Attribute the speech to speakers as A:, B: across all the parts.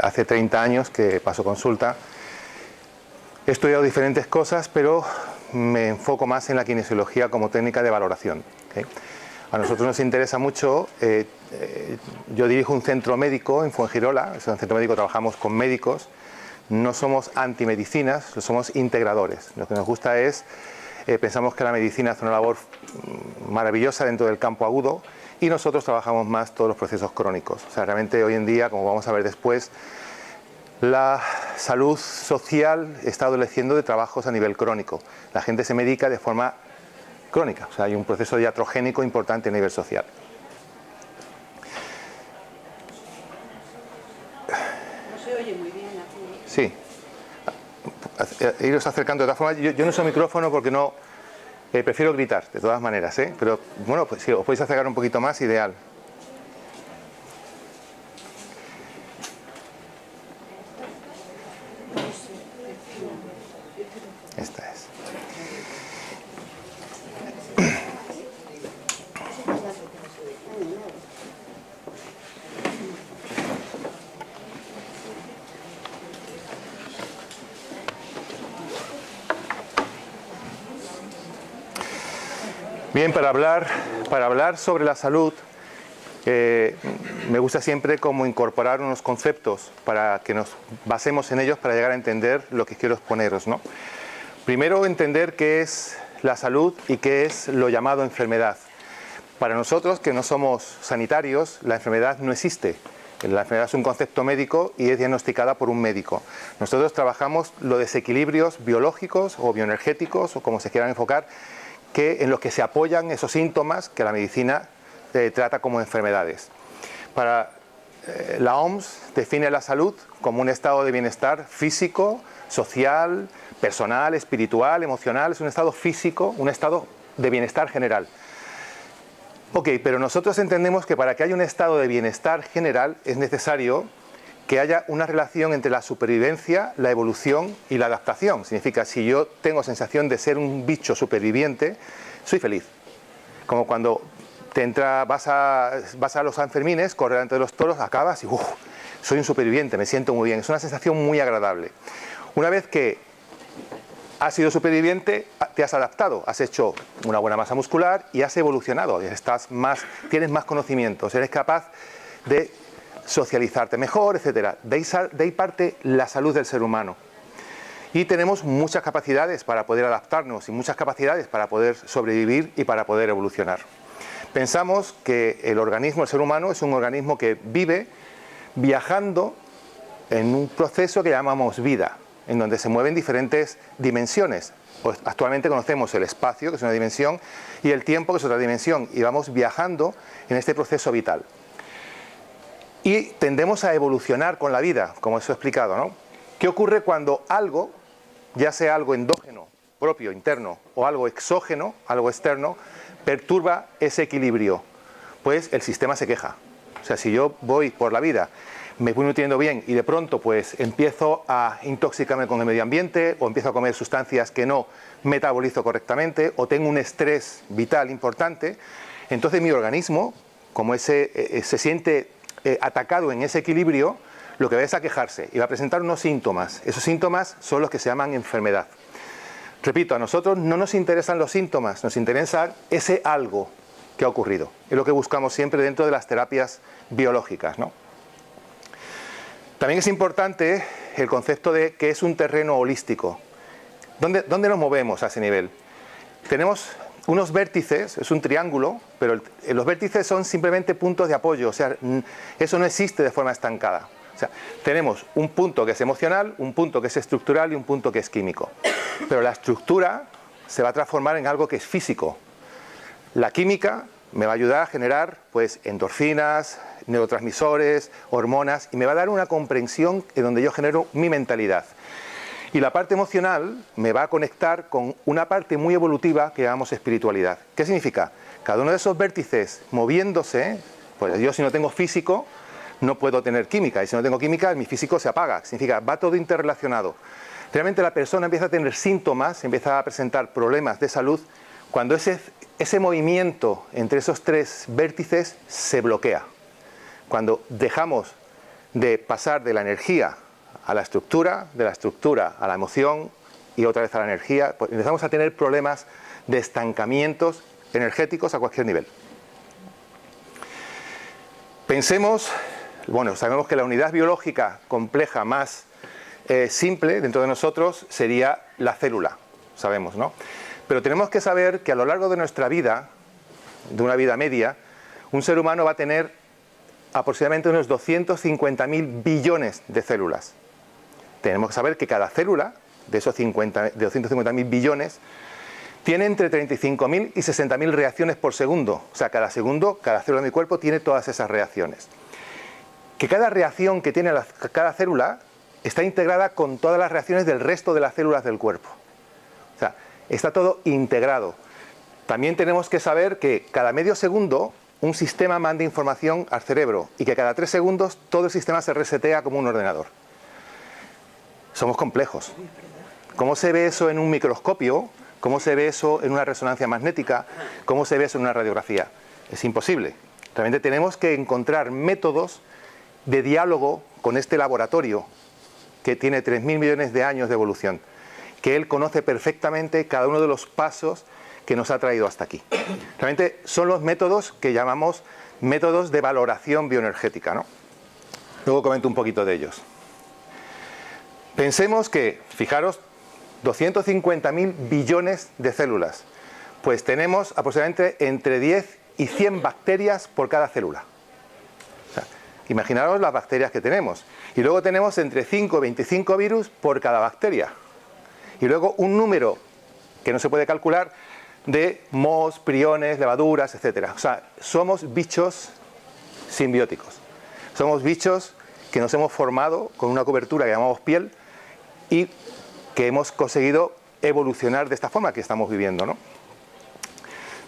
A: Hace 30 años que paso consulta. He estudiado diferentes cosas, pero me enfoco más en la kinesiología como técnica de valoración. ¿Okay? A nosotros nos interesa mucho, yo dirijo un centro médico en Fuengirola, es un centro médico, trabajamos con médicos, no somos antimedicinas, somos integradores. Lo que nos gusta es, pensamos que la medicina hace una labor maravillosa dentro del campo agudo, y nosotros trabajamos más todos los procesos crónicos. O sea, realmente hoy en día, como vamos a ver después, la salud social está adoleciendo de trabajos a nivel crónico. La gente se medica de forma crónica, o sea, hay un proceso iatrogénico importante a nivel social.
B: No se oye muy bien aquí.
A: Sí. Iros acercando de todas formas. Yo no uso micrófono porque no... prefiero gritar, de todas maneras, ¿eh? Pero bueno, pues si os podéis acercar un poquito más, ideal. Esta es. Bien, para hablar sobre la salud, me gusta siempre como incorporar unos conceptos para que nos basemos en ellos para llegar a entender lo que quiero exponeros, ¿no? Primero, entender qué es la salud y qué es lo llamado enfermedad. Para nosotros, que no somos sanitarios, la enfermedad no existe. La enfermedad es un concepto médico y es diagnosticada por un médico. Nosotros trabajamos los desequilibrios biológicos o bioenergéticos, o como se quieran enfocar, en los que se apoyan esos síntomas que la medicina trata como enfermedades. La OMS define la salud como un estado de bienestar físico, social, personal, espiritual, emocional. Es un estado físico, un estado de bienestar general. Ok, pero nosotros entendemos que para que haya un estado de bienestar general es necesario que haya una relación entre la supervivencia, la evolución y la adaptación. Significa, si yo tengo sensación de ser un bicho superviviente, soy feliz. Como cuando vas a los Sanfermines, correr ante los toros, acabas y soy un superviviente, me siento muy bien. Es una sensación muy agradable. Una vez que has sido superviviente, te has adaptado, has hecho una buena masa muscular y has evolucionado. Tienes más conocimientos, eres capaz de socializarte mejor, etcétera. De ahí parte la salud del ser humano. Y tenemos muchas capacidades para poder adaptarnos y muchas capacidades para poder sobrevivir y para poder evolucionar. Pensamos que el organismo, el ser humano, es un organismo que vive viajando en un proceso que llamamos vida, en donde se mueven diferentes dimensiones. Pues actualmente conocemos el espacio, que es una dimensión, y el tiempo, que es otra dimensión, y vamos viajando en este proceso vital. Y tendemos a evolucionar con la vida, como os he explicado, ¿no? ¿Qué ocurre cuando algo, ya sea algo endógeno, propio, interno, o algo exógeno, algo externo, perturba ese equilibrio? Pues el sistema se queja. O sea, si yo voy por la vida, me voy nutriendo bien y de pronto pues empiezo a intoxicarme con el medio ambiente, o empiezo a comer sustancias que no metabolizo correctamente, o tengo un estrés vital importante, entonces mi organismo, como se siente atacado en ese equilibrio, lo que va es a quejarse y va a presentar unos síntomas. Esos síntomas son los que se llaman enfermedad. Repito, a nosotros no nos interesan los síntomas, nos interesa ese algo que ha ocurrido. Es lo que buscamos siempre dentro de las terapias biológicas, ¿no? También es importante el concepto de que es un terreno holístico. ¿Dónde nos movemos a ese nivel? Tenemos unos vértices, es un triángulo, pero los vértices son simplemente puntos de apoyo, o sea, eso no existe de forma estancada. O sea, tenemos un punto que es emocional, un punto que es estructural y un punto que es químico. Pero la estructura se va a transformar en algo que es físico. La química me va a ayudar a generar pues endorfinas, neurotransmisores, hormonas, y me va a dar una comprensión en donde yo genero mi mentalidad. Y la parte emocional me va a conectar con una parte muy evolutiva que llamamos espiritualidad. ¿Qué significa? Cada uno de esos vértices moviéndose, pues yo si no tengo físico, no puedo tener química, y si no tengo química, mi físico se apaga. Significa, va todo interrelacionado. Realmente la persona empieza a tener síntomas, empieza a presentar problemas de salud cuando ese movimiento entre esos tres vértices se bloquea. Cuando dejamos de pasar de la energía a la estructura, de la estructura a la emoción y otra vez a la energía, pues empezamos a tener problemas de estancamientos energéticos a cualquier nivel. Pensemos, bueno, sabemos que la unidad biológica compleja más simple dentro de nosotros sería la célula, sabemos, ¿no? Pero tenemos que saber que a lo largo de nuestra vida, de una vida media, un ser humano va a tener aproximadamente unos 250.000 billones de células. Tenemos que saber que cada célula de esos 250.000 billones tiene entre 35.000 y 60.000 reacciones por segundo. O sea, cada segundo, cada célula de mi cuerpo tiene todas esas reacciones. Que cada reacción que tiene cada célula está integrada con todas las reacciones del resto de las células del cuerpo. O sea, está todo integrado. También tenemos que saber que cada medio segundo un sistema manda información al cerebro y que cada 3 segundos todo el sistema se resetea como un ordenador. Somos complejos. ¿Cómo se ve eso en un microscopio? ¿Cómo se ve eso en una resonancia magnética? ¿Cómo se ve eso en una radiografía? Es imposible. Realmente tenemos que encontrar métodos de diálogo con este laboratorio que tiene 3.000 millones de años de evolución, que él conoce perfectamente cada uno de los pasos que nos ha traído hasta aquí. Realmente son los métodos que llamamos métodos de valoración bioenergética, ¿no? Luego comento un poquito de ellos. Pensemos que, fijaros, 250.000 billones de células. Pues tenemos aproximadamente entre 10 y 100 bacterias por cada célula. O sea, imaginaros las bacterias que tenemos. Y luego tenemos entre 5 y 25 virus por cada bacteria. Y luego un número que no se puede calcular de mohos, priones, levaduras, etc. O sea, somos bichos simbióticos. Somos bichos que nos hemos formado con una cobertura que llamamos piel y que hemos conseguido evolucionar de esta forma que estamos viviendo, ¿no?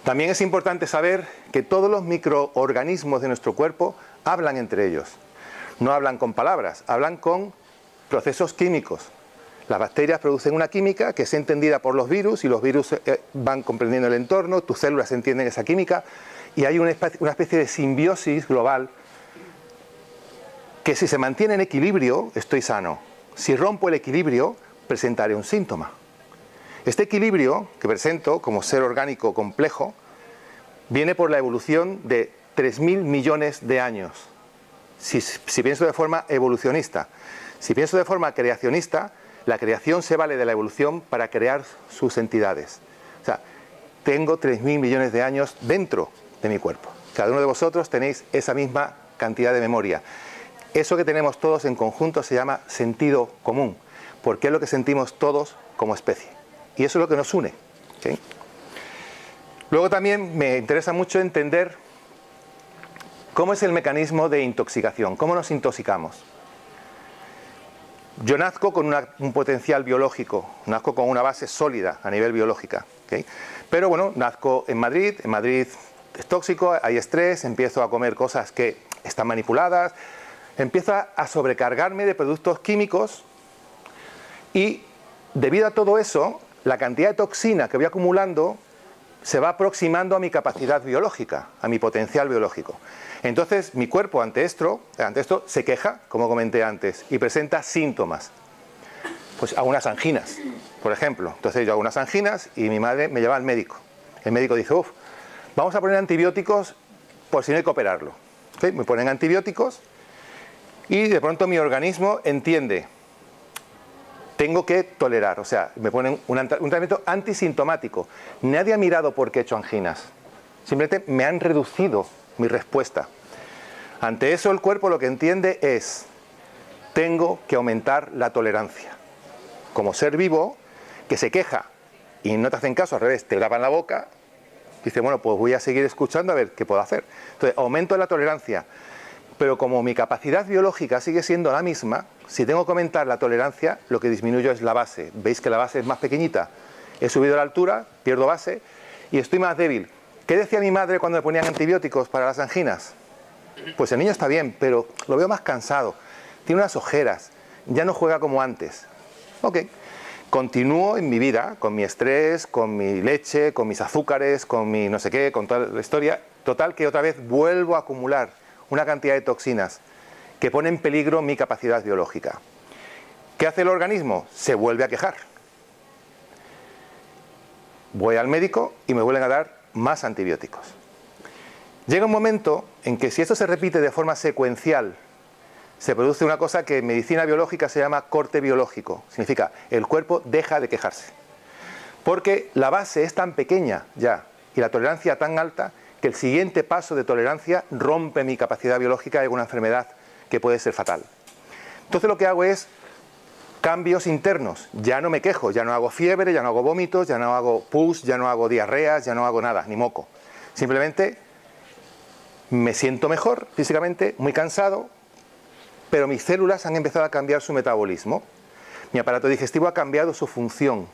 A: También es importante saber que todos los microorganismos de nuestro cuerpo hablan entre ellos. No hablan con palabras, hablan con procesos químicos. Las bacterias producen una química que es entendida por los virus y los virus van comprendiendo el entorno, tus células entienden esa química y hay una especie de simbiosis global que si se mantiene en equilibrio, estoy sano. Si rompo el equilibrio, presentaré un síntoma. Este equilibrio que presento como ser orgánico complejo viene por la evolución de 3.000 millones de años. Si pienso de forma evolucionista. Si pienso de forma creacionista, la creación se vale de la evolución para crear sus entidades. O sea, tengo 3.000 millones de años dentro de mi cuerpo. Cada uno de vosotros tenéis esa misma cantidad de memoria. Eso que tenemos todos en conjunto se llama sentido común, porque es lo que sentimos todos como especie. Y eso es lo que nos une. ¿Okay? Luego también me interesa mucho entender cómo es el mecanismo de intoxicación, cómo nos intoxicamos. Yo nazco con un potencial biológico, nazco con una base sólida a nivel biológica. ¿Okay? Pero bueno, nazco en Madrid es tóxico, hay estrés, empiezo a comer cosas que están manipuladas, empiezo a sobrecargarme de productos químicos y debido a todo eso, la cantidad de toxina que voy acumulando se va aproximando a mi capacidad biológica, a mi potencial biológico. Entonces mi cuerpo ante esto se queja, como comenté antes, y presenta síntomas. Pues hago unas anginas, por ejemplo. Entonces yo hago unas anginas y mi madre me lleva al médico. El médico dice, vamos a poner antibióticos por si no hay que operarlo. ¿Okay? Me ponen antibióticos y de pronto mi organismo entiende, tengo que tolerar, o sea, me ponen un tratamiento antisintomático. Nadie ha mirado por qué he hecho anginas. Simplemente me han reducido mi respuesta. Ante eso el cuerpo lo que entiende es, tengo que aumentar la tolerancia. Como ser vivo que se queja y no te hacen caso, al revés, te tapan la boca, dice, bueno, pues voy a seguir escuchando a ver qué puedo hacer. Entonces, aumento la tolerancia. Pero como mi capacidad biológica sigue siendo la misma, si tengo que aumentar la tolerancia, lo que disminuyo es la base. ¿Veis que la base es más pequeñita? He subido la altura, pierdo base y estoy más débil. ¿Qué decía mi madre cuando me ponían antibióticos para las anginas? Pues el niño está bien, pero lo veo más cansado. Tiene unas ojeras, ya no juega como antes. Ok. Continúo en mi vida, con mi estrés, con mi leche, con mis azúcares, con mi no sé qué, con toda la historia. Total que otra vez vuelvo a acumular una cantidad de toxinas que pone en peligro mi capacidad biológica. ¿Qué hace el organismo? Se vuelve a quejar. Voy al médico y me vuelven a dar más antibióticos. Llega un momento en que si esto se repite de forma secuencial, se produce una cosa que en medicina biológica se llama corte biológico. Significa, el cuerpo deja de quejarse. Porque la base es tan pequeña ya y la tolerancia tan alta que el siguiente paso de tolerancia rompe mi capacidad biológica de una enfermedad que puede ser fatal. Entonces lo que hago es cambios internos. Ya no me quejo, ya no hago fiebre, ya no hago vómitos, ya no hago pus, ya no hago diarreas, ya no hago nada, ni moco. Simplemente me siento mejor físicamente, muy cansado, pero mis células han empezado a cambiar su metabolismo. Mi aparato digestivo ha cambiado su función.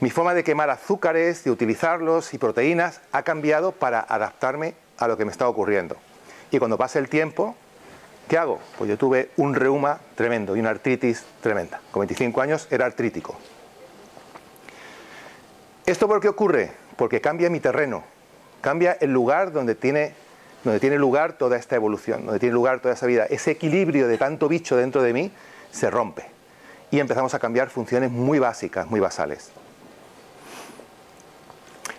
A: Mi forma de quemar azúcares, de utilizarlos y proteínas ha cambiado para adaptarme a lo que me está ocurriendo. Y cuando pasa el tiempo, ¿qué hago? Pues yo tuve un reuma tremendo y una artritis tremenda. Con 25 años era artrítico. ¿Esto por qué ocurre? Porque cambia mi terreno, cambia el lugar donde tiene lugar toda esta evolución, donde tiene lugar toda esa vida. Ese equilibrio de tanto bicho dentro de mí se rompe y empezamos a cambiar funciones muy básicas, muy basales.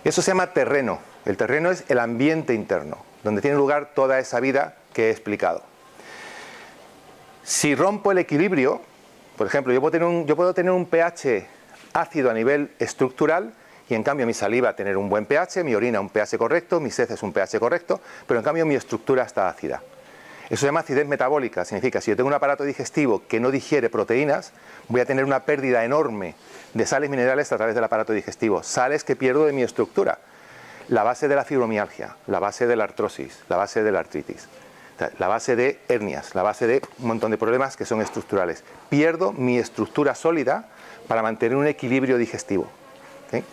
A: Eso se llama terreno. El terreno es el ambiente interno, donde tiene lugar toda esa vida que he explicado. Si rompo el equilibrio, por ejemplo, yo puedo tener un pH ácido a nivel estructural y en cambio mi saliva tener un buen pH, mi orina un pH correcto, mis heces un pH correcto, pero en cambio mi estructura está ácida. Eso se llama acidez metabólica. Significa, si yo tengo un aparato digestivo que no digiere proteínas, voy a tener una pérdida enorme de sales minerales a través del aparato digestivo. Sales que pierdo de mi estructura. La base de la fibromialgia, la base de la artrosis, la base de la artritis, la base de hernias, la base de un montón de problemas que son estructurales. Pierdo mi estructura sólida para mantener un equilibrio digestivo. ¿Sí?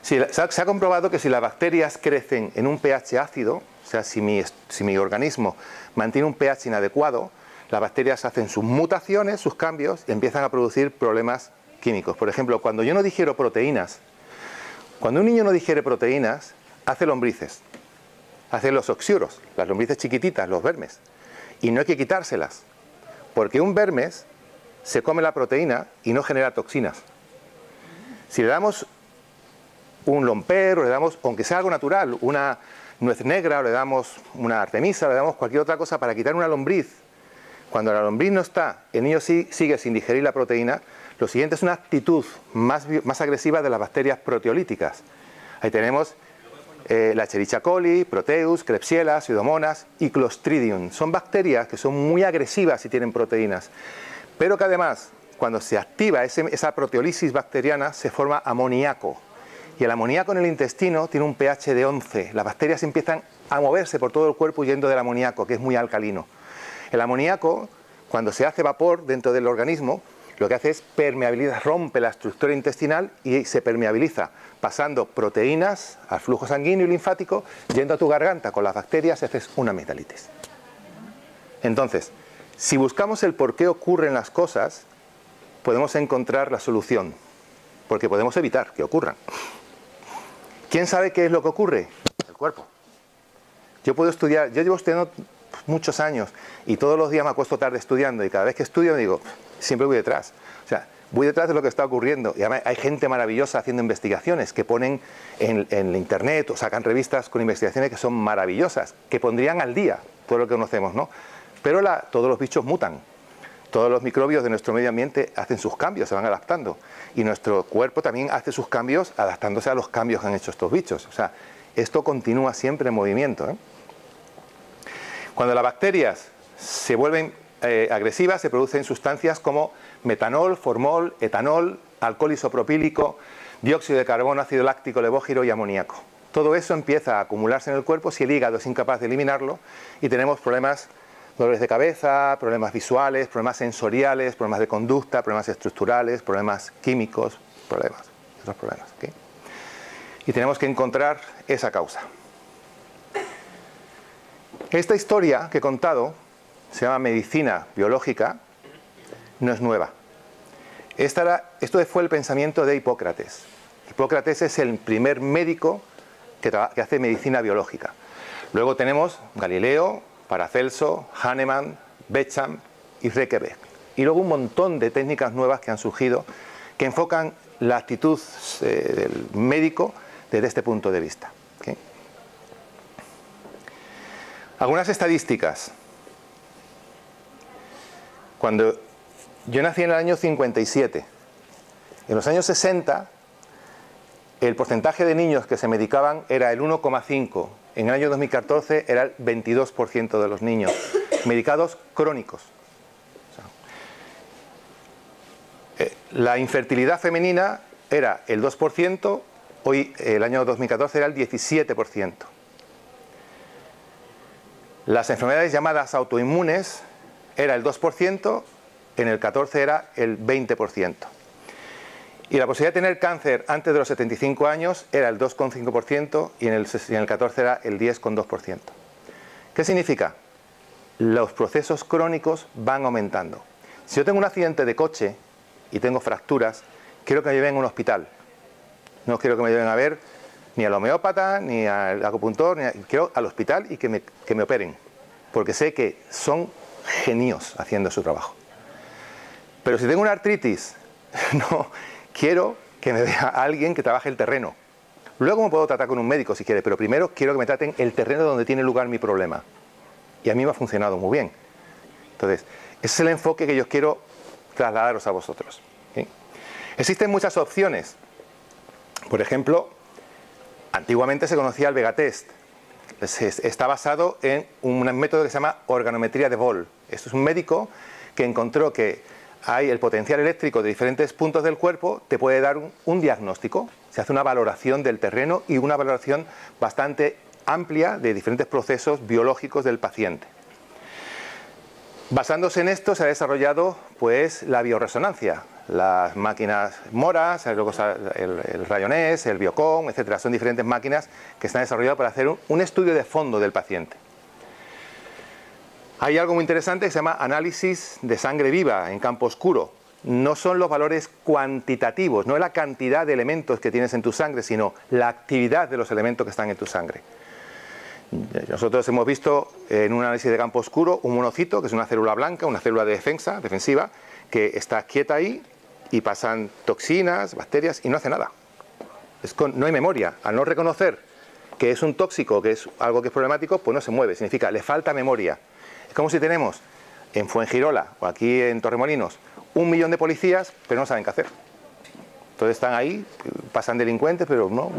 A: Se ha comprobado que si las bacterias crecen en un pH ácido, o sea, si mi organismo mantiene un pH inadecuado, las bacterias hacen sus mutaciones, sus cambios, y empiezan a producir problemas químicos. Por ejemplo, cuando yo no digiero proteínas, cuando un niño no digiere proteínas, hace lombrices, hace los oxiuros, las lombrices chiquititas, los vermes, y no hay que quitárselas, porque un vermes se come la proteína y no genera toxinas. Si le damos un lomper, o le damos, aunque sea algo natural, una nuez negra, o le damos una artemisa, o le damos cualquier otra cosa para quitar una lombriz. Cuando la lombriz no está, el niño sigue sin digerir la proteína, lo siguiente es una actitud más agresiva de las bacterias proteolíticas. Ahí tenemos la Escherichia coli, Proteus, Klebsiella, Pseudomonas y Clostridium. Son bacterias que son muy agresivas si tienen proteínas, pero que además, cuando se activa esa proteólisis bacteriana, se forma amoníaco. Y el amoníaco en el intestino tiene un pH de 11. Las bacterias empiezan a moverse por todo el cuerpo huyendo del amoníaco, que es muy alcalino. El amoníaco, cuando se hace vapor dentro del organismo, lo que hace es permeabilizar, rompe la estructura intestinal y se permeabiliza, pasando proteínas al flujo sanguíneo y linfático, yendo a tu garganta con las bacterias y haces una amigdalitis. Entonces, si buscamos el por qué ocurren las cosas, podemos encontrar la solución, porque podemos evitar que ocurran. ¿Quién sabe qué es lo que ocurre? El cuerpo. Yo llevo estudiando muchos años y todos los días me acuesto tarde estudiando y cada vez que estudio me digo, siempre voy detrás. O sea, voy detrás de lo que está ocurriendo. Y además hay gente maravillosa haciendo investigaciones que ponen en internet o sacan revistas con investigaciones que son maravillosas, que pondrían al día todo lo que conocemos, ¿no? Pero todos los bichos mutan. Todos los microbios de nuestro medio ambiente hacen sus cambios, se van adaptando. Y nuestro cuerpo también hace sus cambios adaptándose a los cambios que han hecho estos bichos. O sea, esto continúa siempre en movimiento, ¿eh? Cuando las bacterias se vuelven agresivas, se producen sustancias como metanol, formol, etanol, alcohol isopropílico, dióxido de carbono, ácido láctico, levógiro y amoníaco. Todo eso empieza a acumularse en el cuerpo si el hígado es incapaz de eliminarlo y tenemos problemas, dolores de cabeza, problemas visuales, problemas sensoriales, problemas de conducta, problemas estructurales, problemas químicos, otros problemas. ¿Okay? Y tenemos que encontrar esa causa. Esta historia que he contado se llama medicina biológica, no es nueva. Esto fue el pensamiento de Hipócrates. Hipócrates es el primer médico que hace medicina biológica. Luego tenemos Galileo, Paracelso, Hahnemann, Beckham y Reykjavik. Y luego un montón de técnicas nuevas que han surgido que enfocan la actitud del médico desde este punto de vista. ¿Okay? Algunas estadísticas. Cuando yo nací en el año 57, en los años 60, el porcentaje de niños que se medicaban era el 1,5%. En el año 2014 era el 22% de los niños medicados crónicos. La infertilidad femenina era el 2%, hoy el año 2014 era el 17%. Las enfermedades llamadas autoinmunes era el 2%, en el 14 era el 20%. Y la posibilidad de tener cáncer antes de los 75 años era el 2,5% y en el 14 era el 10,2%. ¿Qué significa? Los procesos crónicos van aumentando. Si yo tengo un accidente de coche y tengo fracturas, quiero que me lleven a un hospital. No quiero que me lleven a ver ni al homeópata, ni al acupuntor, quiero al hospital y que me operen. Porque sé que son genios haciendo su trabajo. Pero si tengo una artritis, no quiero que me vea alguien que trabaje el terreno. Luego me puedo tratar con un médico si quiere, pero primero quiero que me traten el terreno donde tiene lugar mi problema. Y a mí me ha funcionado muy bien. Entonces, ese es el enfoque que yo quiero trasladaros a vosotros. ¿Sí? Existen muchas opciones. Por ejemplo, antiguamente se conocía el Vega Test. Está basado en un método que se llama organometría de Boll. Esto es un médico que encontró que hay el potencial eléctrico de diferentes puntos del cuerpo, te puede dar un diagnóstico. Se hace una valoración del terreno y una valoración bastante amplia de diferentes procesos biológicos del paciente. Basándose en esto se ha desarrollado pues la bioresonancia, las máquinas Moras, el Rayonés, el Biocom, etcétera. Son diferentes máquinas que están desarrolladas para hacer un estudio de fondo del paciente. Hay algo muy interesante que se llama análisis de sangre viva en campo oscuro. No son los valores cuantitativos, no es la cantidad de elementos que tienes en tu sangre, sino la actividad de los elementos que están en tu sangre. Nosotros hemos visto en un análisis de campo oscuro un monocito, que es una célula blanca, una célula defensiva, que está quieta ahí y pasan toxinas, bacterias y no hace nada. No hay memoria. Al no reconocer que es un tóxico, que es algo que es problemático, pues no se mueve. Significa, le falta memoria. Es como si tenemos en Fuengirola o aquí en Torremolinos 1 millón de policías, pero no saben qué hacer. Entonces están ahí, pasan delincuentes, pero no.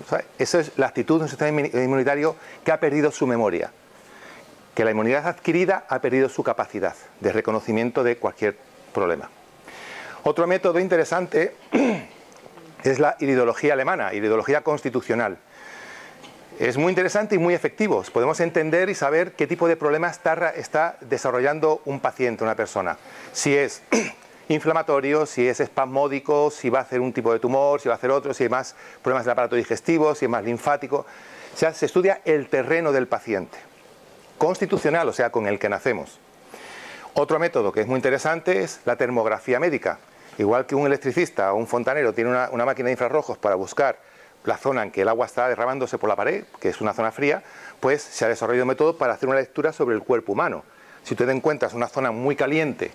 A: ¿Sabes? Esa es la actitud de un sistema inmunitario que ha perdido su memoria. Que la inmunidad adquirida ha perdido su capacidad de reconocimiento de cualquier problema. Otro método interesante es la iridología alemana, iridología constitucional. Es muy interesante y muy efectivo. Podemos entender y saber qué tipo de problema está desarrollando un paciente, una persona. Si es inflamatorio, si es espasmódico, si va a hacer un tipo de tumor, si va a hacer otro, si hay más problemas del aparato digestivo, si es más linfático. O sea, se estudia el terreno del paciente. Constitucional, o sea, con el que nacemos. Otro método que es muy interesante es la termografía médica. Igual que un electricista o un fontanero tiene una máquina de infrarrojos para buscar la zona en que el agua está derramándose por la pared, que es una zona fría, pues se ha desarrollado un método para hacer una lectura sobre el cuerpo humano. Si tú te encuentras una zona muy caliente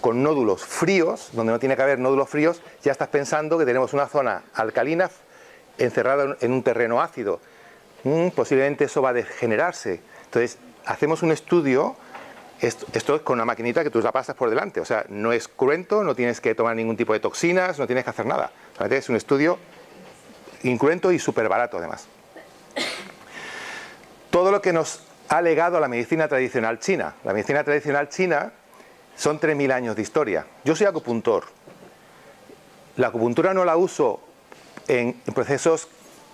A: con nódulos fríos, donde no tiene que haber nódulos fríos, ya estás pensando que tenemos una zona alcalina encerrada en un terreno ácido. Posiblemente eso va a degenerarse. Entonces, hacemos un estudio, esto es con una maquinita que tú la pasas por delante, o sea, no es cruento, no tienes que tomar ningún tipo de toxinas, no tienes que hacer nada. Es un estudio incruento y súper barato además. Todo lo que nos ha legado la medicina tradicional china. La medicina tradicional china son 3.000 años de historia. Yo soy acupuntor. La acupuntura no la uso en procesos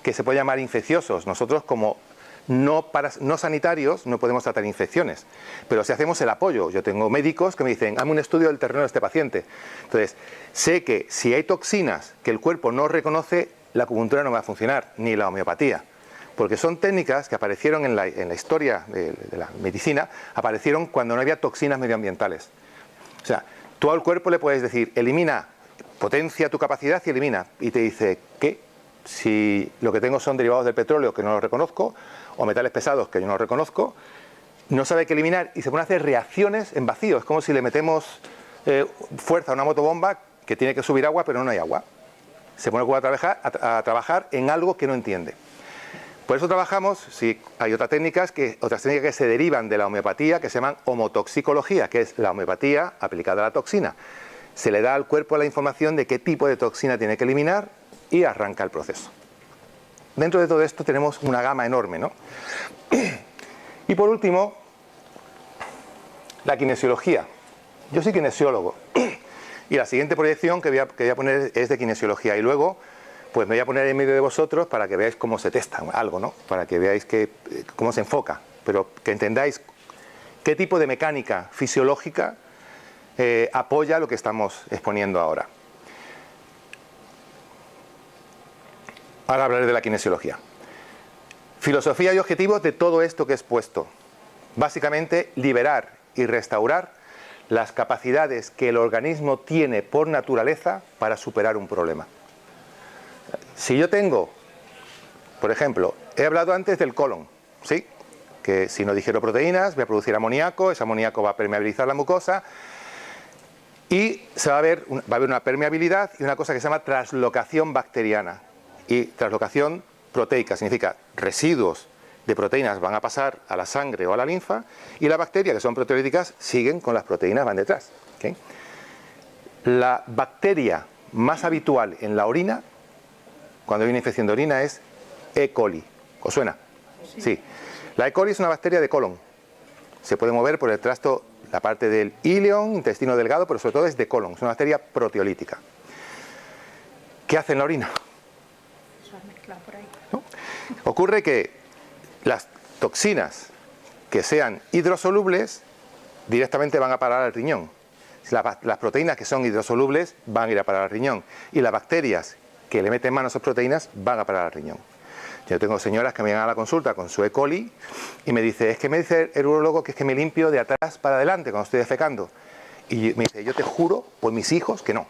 A: que se pueden llamar infecciosos. Nosotros como no sanitarios no podemos tratar infecciones, pero si hacemos el apoyo. Yo tengo médicos que me dicen, hazme un estudio del terreno de este paciente. Entonces, sé que si hay toxinas que el cuerpo no reconoce, la acupuntura no va a funcionar, ni la homeopatía. Porque son técnicas que aparecieron en la historia de la medicina, aparecieron cuando no había toxinas medioambientales. O sea, tú al cuerpo le puedes decir, elimina, potencia tu capacidad y elimina. Y te dice, ¿qué? Si lo que tengo son derivados del petróleo que no los reconozco, o metales pesados que yo no reconozco, no sabe qué eliminar y se pone a hacer reacciones en vacío. Es como si le metemos fuerza a una motobomba que tiene que subir agua, pero no hay agua. Se pone a trabajar en algo que no entiende. Por eso trabajamos, sí, hay otras técnicas que se derivan de la homeopatía, que se llaman homotoxicología, que es la homeopatía aplicada a la toxina. Se le da al cuerpo la información de qué tipo de toxina tiene que eliminar y arranca el proceso. Dentro de todo esto tenemos una gama enorme, ¿no? Y por último, la kinesiología. Yo soy kinesiólogo y la siguiente proyección que voy a poner es de kinesiología y luego pues me voy a poner en medio de vosotros para que veáis cómo se testa algo, ¿no? Para que veáis cómo se enfoca, pero que entendáis qué tipo de mecánica fisiológica apoya lo que estamos exponiendo ahora. Ahora hablaré de la kinesiología. Filosofía y objetivos de todo esto que he expuesto. Básicamente, liberar y restaurar las capacidades que el organismo tiene por naturaleza para superar un problema. Si yo tengo, por ejemplo, he hablado antes del colon, ¿sí? Que si no digiero proteínas voy a producir amoníaco, ese amoníaco va a permeabilizar la mucosa y va a haber una permeabilidad y una cosa que se llama translocación bacteriana. Y translocación proteica significa residuos de proteínas van a pasar a la sangre o a la linfa y las bacterias, que son proteolíticas, siguen con las proteínas, van detrás. ¿Okay? La bacteria más habitual en la orina, cuando hay una infección de orina, es E. coli. ¿Os suena? Sí. La E. coli es una bacteria de colon. Se puede mover por el tracto, la parte del íleon, intestino delgado, pero sobre todo es de colon. Es una bacteria proteolítica. ¿Qué hace en la orina? ¿No? Ocurre que las toxinas que sean hidrosolubles directamente van a parar al riñón. Las proteínas que son hidrosolubles van a ir a parar al riñón. Y las bacterias que le meten mano a esas proteínas van a parar al riñón. Yo tengo señoras que me llegan a la consulta con su E. coli y me dice, es que me dice el urologo que es que me limpio de atrás para adelante cuando estoy defecando. Y me dice, yo te juro por mis hijos que no.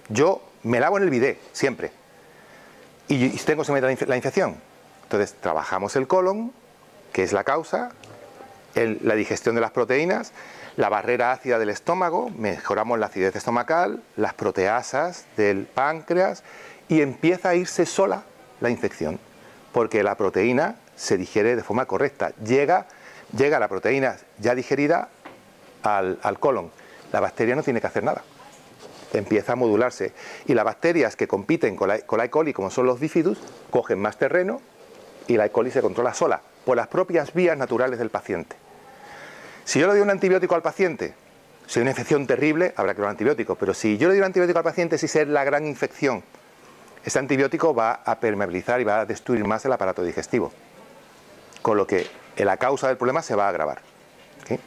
A: Yo me lavo en el bidet, siempre. Y tengo que meter la infección. Entonces trabajamos el colon, que es la causa, la digestión de las proteínas, la barrera ácida del estómago, mejoramos la acidez estomacal, las proteasas del páncreas y empieza a irse sola la infección, porque la proteína se digiere de forma correcta. Llega la proteína ya digerida al colon. La bacteria no tiene que hacer nada. Empieza a modularse. Y las bacterias que compiten con la E. coli, como son los bifidus, cogen más terreno y la E. coli se controla sola, por las propias vías naturales del paciente. Si yo le doy un antibiótico al paciente, si hay una infección terrible, habrá que dar un antibiótico, pero si yo le doy un antibiótico al paciente, si es la gran infección, ese antibiótico va a permeabilizar y va a destruir más el aparato digestivo, con lo que la causa del problema se va a agravar. ¿Okay?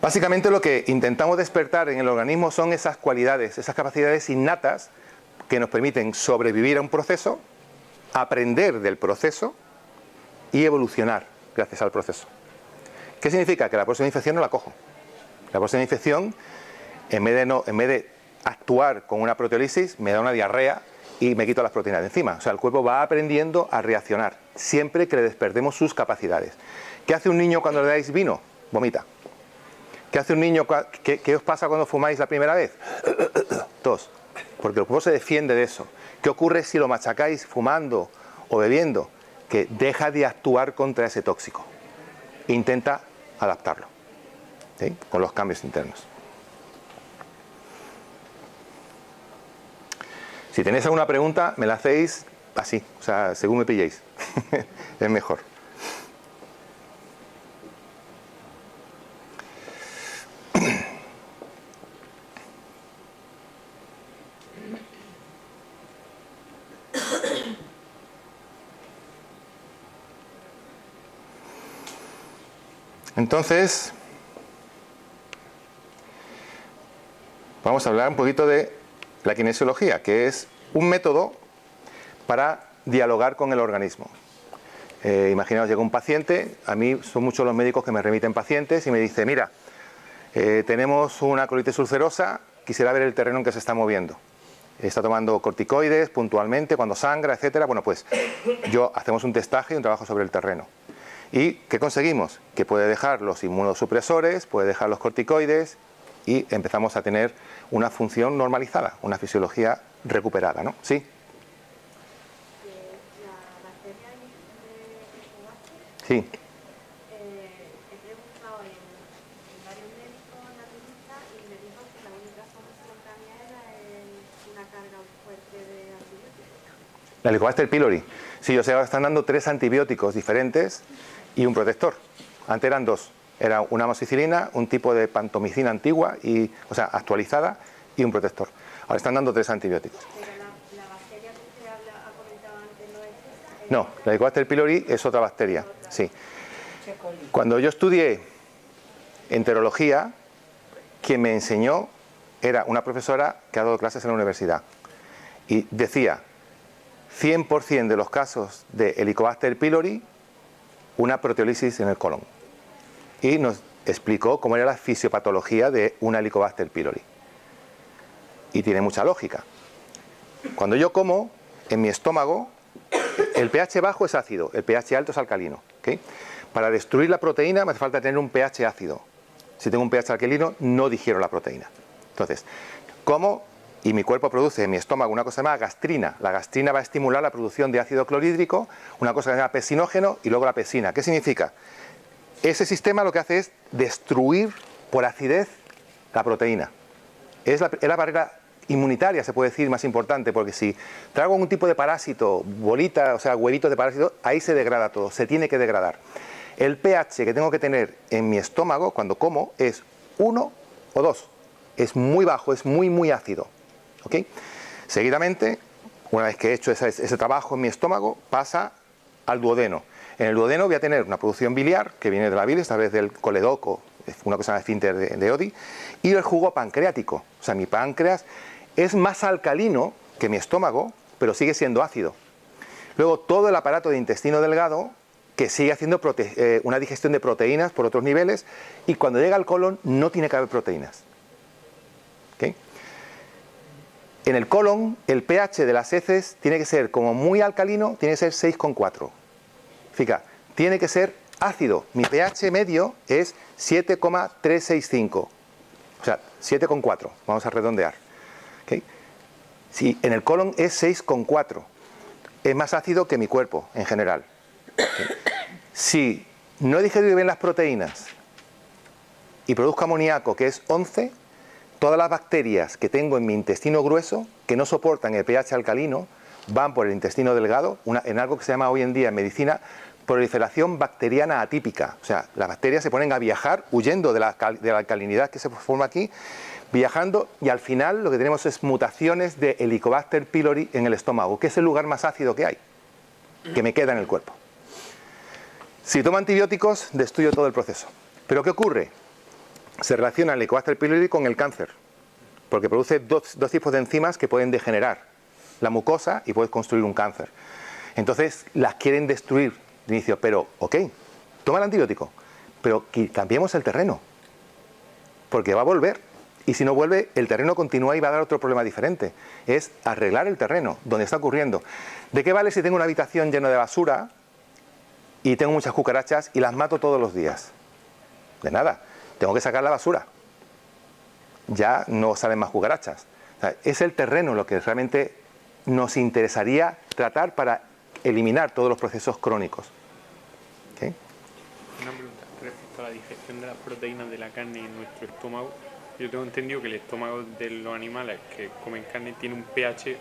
A: Básicamente lo que intentamos despertar en el organismo son esas cualidades, esas capacidades innatas que nos permiten sobrevivir a un proceso, aprender del proceso y evolucionar gracias al proceso. ¿Qué significa? Que la próxima infección no la cojo. La próxima infección, en vez de actuar con una proteólisis, me da una diarrea y me quito las proteínas de encima. O sea, el cuerpo va aprendiendo a reaccionar, siempre que le despertemos sus capacidades. ¿Qué hace un niño cuando le dais vino? Vomita. ¿Qué hace un niño? ¿Qué os pasa cuando fumáis la primera vez? Tos. Porque el cuerpo se defiende de eso. ¿Qué ocurre si lo machacáis fumando o bebiendo? Que deja de actuar contra ese tóxico. Intenta adaptarlo, ¿sí? Con los cambios internos. Si tenéis alguna pregunta, me la hacéis así, o sea, según me pilléis. Es mejor. Entonces, vamos a hablar un poquito de la kinesiología, que es un método para dialogar con el organismo. Imaginaos, llega un paciente, a mí son muchos los médicos que me remiten pacientes y me dicen, mira, tenemos una colitis ulcerosa, quisiera ver el terreno en que se está moviendo. Está tomando corticoides puntualmente, cuando sangra, etcétera. Bueno, pues hacemos un testaje y un trabajo sobre el terreno. ¿Y qué conseguimos? Que puede dejar los inmunosupresores, puede dejar los corticoides y empezamos a tener una función normalizada, una fisiología recuperada, ¿no? Sí. Sí.
B: He preguntado en varios médicos naturistas y me dijo que la única solución que había era una carga fuerte de antibióticos.
A: La Helicobacter pylori. Sí, o sea, ahora están dando 3 antibióticos diferentes y un protector. Antes eran 2. Era una amoxicilina, un tipo de pantomicina antigua, o sea, actualizada, y un protector. Ahora están dando 3 antibióticos.
B: Pero la bacteria que usted ha comentado antes no es esa.
A: No, la Helicobacter pylori es otra bacteria. Sí. Cuando yo estudié enterología, quien me enseñó era una profesora que ha dado clases en la universidad. Y decía, 100% de los casos de Helicobacter pylori, una proteólisis en el colon. Y nos explicó cómo era la fisiopatología de una Helicobacter pylori. Y tiene mucha lógica. Cuando yo como, en mi estómago, el pH bajo es ácido, el pH alto es alcalino. ¿Okay? Para destruir la proteína me hace falta tener un pH ácido. Si tengo un pH alcalino, no digiero la proteína. Entonces, como y mi cuerpo produce en mi estómago una cosa llamada gastrina. La gastrina va a estimular la producción de ácido clorhídrico, una cosa que se llama pepsinógeno y luego la pepsina. ¿Qué significa? Ese sistema lo que hace es destruir por acidez la proteína. Es la barrera inmunitaria, se puede decir, más importante, porque si trago un tipo de parásito, bolita, o sea, huevitos de parásito, ahí se degrada todo, se tiene que degradar. El pH que tengo que tener en mi estómago cuando como es 1 o 2. Es muy bajo, es muy ácido. ¿Okay? Seguidamente, una vez que he hecho ese trabajo en mi estómago, pasa al duodeno. En el duodeno voy a tener una producción biliar que viene de la bilis, a través del coledoco, una cosa de esfínter de Oddi, y el jugo pancreático. O sea, mi páncreas es más alcalino que mi estómago, pero sigue siendo ácido. Luego todo el aparato de intestino delgado, que sigue haciendo una digestión de proteínas por otros niveles, y cuando llega al colon no tiene que haber proteínas. ¿Okay? En el colon, el pH de las heces tiene que ser como muy alcalino, tiene que ser 6,4. Fíjate, tiene que ser ácido. Mi pH medio es 7,365. O sea, 7,4. Vamos a redondear. ¿Okay? Si en el colon es 6,4, es más ácido que mi cuerpo en general. ¿Okay? Si no he digerido bien las proteínas y produzco amoníaco, que es 11, todas las bacterias que tengo en mi intestino grueso, que no soportan el pH alcalino, van por el intestino delgado, en algo que se llama hoy en día en medicina proliferación bacteriana atípica. O sea, las bacterias se ponen a viajar huyendo de la alcalinidad que se forma aquí, viajando, y al final lo que tenemos es mutaciones de Helicobacter pylori en el estómago, que es el lugar más ácido que hay, que me queda en el cuerpo. Si tomo antibióticos, destruyo todo el proceso. ¿Pero qué ocurre? Se relaciona el Helicobacter pylori con el cáncer, porque produce dos tipos de enzimas que pueden degenerar la mucosa y puedes construir un cáncer. Entonces las quieren destruir de inicio, pero ok, toma el antibiótico, pero cambiemos el terreno, porque va a volver, y si no vuelve, el terreno continúa y va a dar otro problema diferente. Es arreglar el terreno, donde está ocurriendo. ¿De qué vale si tengo una habitación llena de basura y tengo muchas cucarachas y las mato todos los días? De nada, tengo que sacar la basura. Ya no salen más cucarachas. O sea, es el terreno lo que realmente nos interesaría tratar para eliminar todos los procesos crónicos. ¿Okay?
C: Una pregunta respecto a la digestión de las proteínas de la carne en nuestro estómago. Yo tengo entendido que el estómago de los animales que comen carne tiene un pH,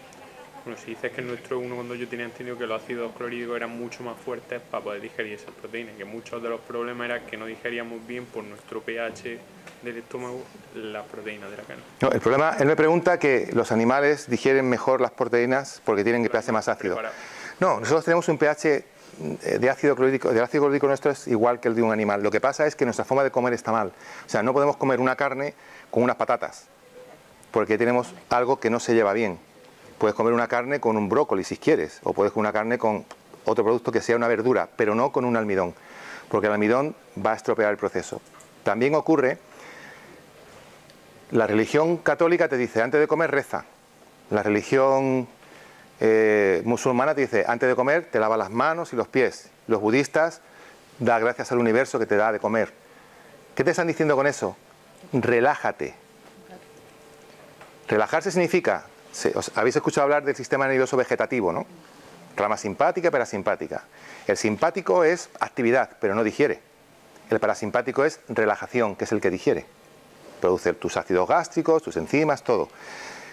C: bueno, si dices que el nuestro es uno, cuando yo tenía entendido que los ácidos clorhídricos eran mucho más fuertes para poder digerir esas proteínas, que muchos de los problemas eran que no digeríamos bien por nuestro pH del estómago las proteínas de la carne. No,
A: el problema, él me pregunta que los animales digieren mejor las proteínas porque tienen el pH más ácido. No, nosotros tenemos un pH de ácido clorhídrico nuestro es igual que el de un animal. Lo que pasa es que nuestra forma de comer está mal. O sea, no podemos comer una carne con unas patatas. porque tenemos algo que no se lleva bien. Puedes comer una carne con un brócoli si quieres, o puedes comer una carne con otro producto que sea una verdura, pero no con un almidón, porque el almidón va a estropear el proceso. También ocurre, la religión católica te dice, antes de comer reza. La religión musulmana te dice, antes de comer te lava las manos y los pies. Los budistas, da gracias al universo que te da de comer. ¿Qué te están diciendo con eso? Relájate. Relajarse significa, habéis escuchado hablar del sistema nervioso vegetativo, ¿no? Rama simpática y parasimpática. El simpático es actividad, pero no digiere. El parasimpático es relajación, que es el que digiere. Produce tus ácidos gástricos, tus enzimas, todo.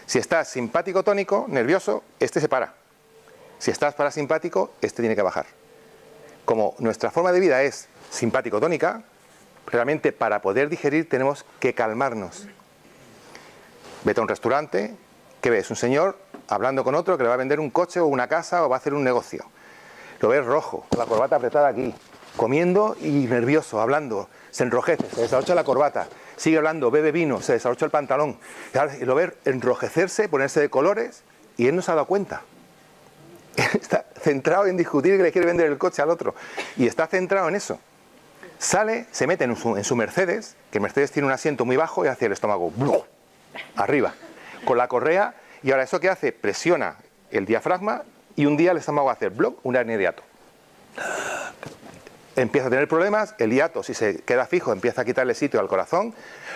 A: Si estás simpático tónico, nervioso, este se para. Si estás parasimpático, este tiene que bajar. Como nuestra forma de vida es simpático tónica, realmente para poder digerir tenemos que calmarnos. Vete a un restaurante, ¿qué ves? Un señor hablando con otro que le va a vender un coche o una casa o va a hacer un negocio. Lo ves rojo, con la corbata apretada aquí, comiendo y nervioso, hablando, se enrojece, se desabrocha la corbata, sigue hablando, bebe vino, se desabrocha el pantalón. Y lo ves enrojecerse, ponerse de colores y él no se ha dado cuenta. Está centrado en discutir que le quiere vender el coche al otro y está centrado en eso. Sale, se mete en su Mercedes, que el Mercedes tiene un asiento muy bajo y hace el estómago ¡blum! Arriba, con la correa, y ahora eso que hace, presiona el diafragma y un día el estómago va a hacer ¡blum! Un hernia de hiato. Empieza a tener problemas, el hiato, si se queda fijo, empieza a quitarle sitio al corazón,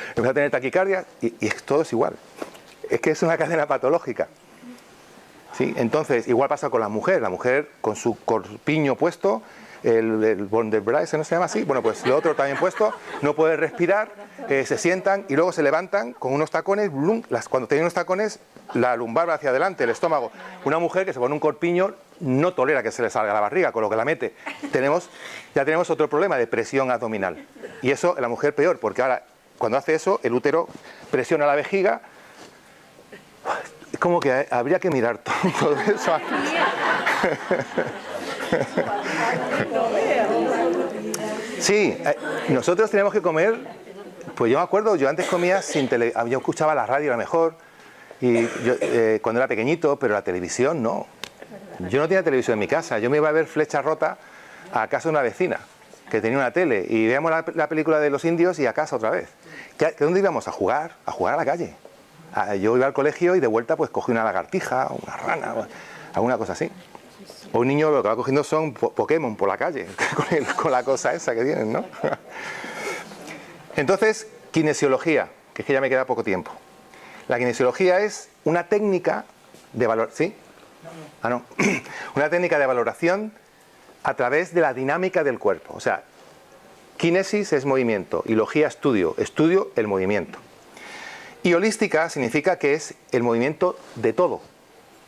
A: empieza a tener taquicardia y todo es igual. Es que es una cadena patológica. ¿Sí? Entonces, igual pasa con la mujer con su corpiño puesto, el Bonderbrais, ¿no se llama así? Bueno, pues lo otro también puesto, no puede respirar, se sientan y luego se levantan con unos tacones, blum, cuando tienen unos tacones, la lumbar va hacia adelante, el estómago. Una mujer que se pone un corpiño no tolera que se le salga la barriga, con lo que la mete. Ya tenemos otro problema de presión abdominal. Y eso en la mujer peor, porque ahora, cuando hace eso, el útero presiona la vejiga. Es como que habría que mirar todo eso aquí. Sí, nosotros tenemos que comer, pues yo me acuerdo, yo antes comía sin tele, yo escuchaba la radio a lo mejor, y yo, cuando era pequeñito, pero la televisión no. Yo no tenía televisión en mi casa, yo me iba a ver Flecha Rota a casa de una vecina, que tenía una tele, y veíamos la película de los indios y a casa otra vez. ¿Dónde íbamos? A jugar a la calle. Yo iba al colegio y de vuelta pues cogí una lagartija, una rana, alguna cosa así. O un niño lo que va cogiendo son Pokémon por la calle, con la cosa esa que tienen, ¿no? Entonces, kinesiología, que es que ya me queda poco tiempo. La kinesiología es una técnica de valor, ¿sí? No. Una técnica de valoración a través de la dinámica del cuerpo. O sea, kinesis es movimiento y logía estudio el movimiento. Y holística significa que es el movimiento de todo.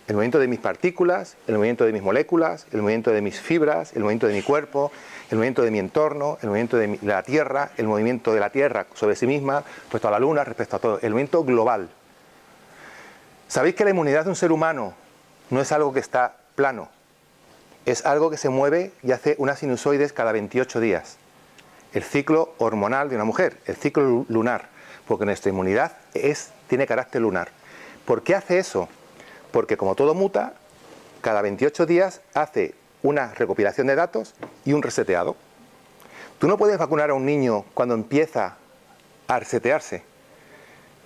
A: El movimiento de mis partículas, el movimiento de mis moléculas, el movimiento de mis fibras, el movimiento de mi cuerpo, el movimiento de mi entorno, el movimiento de la Tierra, el movimiento de la Tierra sobre sí misma, respecto a la Luna, respecto a todo. El movimiento global. ¿Sabéis que la inmunidad de un ser humano no es algo que está plano? Es algo que se mueve y hace unas sinusoides cada 28 días. El ciclo hormonal de una mujer, el ciclo lunar, porque nuestra inmunidad tiene carácter lunar. ¿Por qué hace eso? Porque como todo muta, cada 28 días hace una recopilación de datos y un reseteado. Tú no puedes vacunar a un niño cuando empieza a resetearse.